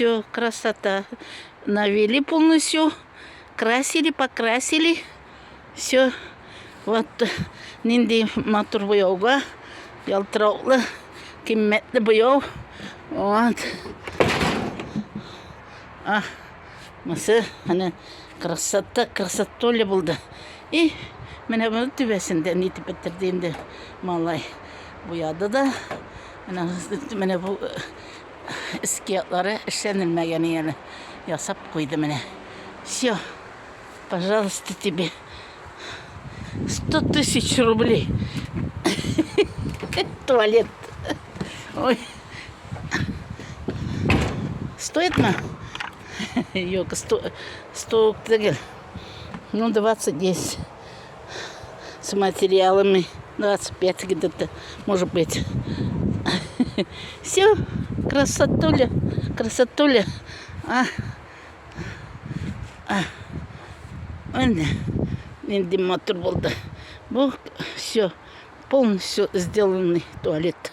Все, красота. Навели полностью. Красили, покрасили. Все. Вот. Нинди матур бояуга. Ялтыраулы. Кимметли бояу. Вот. Мысы, красота, красотоля болды. И мене бұл түбесінде нетіп бітірдеймді малай бояды да. Мене бұл іскиятлары ішенілмегені елі ясап қойды мене. Все, пожалуйста, тебе 100 000 рублей. Туалет. Ой. Стоит на? Йока, 100 тегель. Ну, 20 есть. С материалами 25 где-то, может быть. Все, красотуля, красотуля. Инди мотор был, да. Все, полностью сделанный туалет.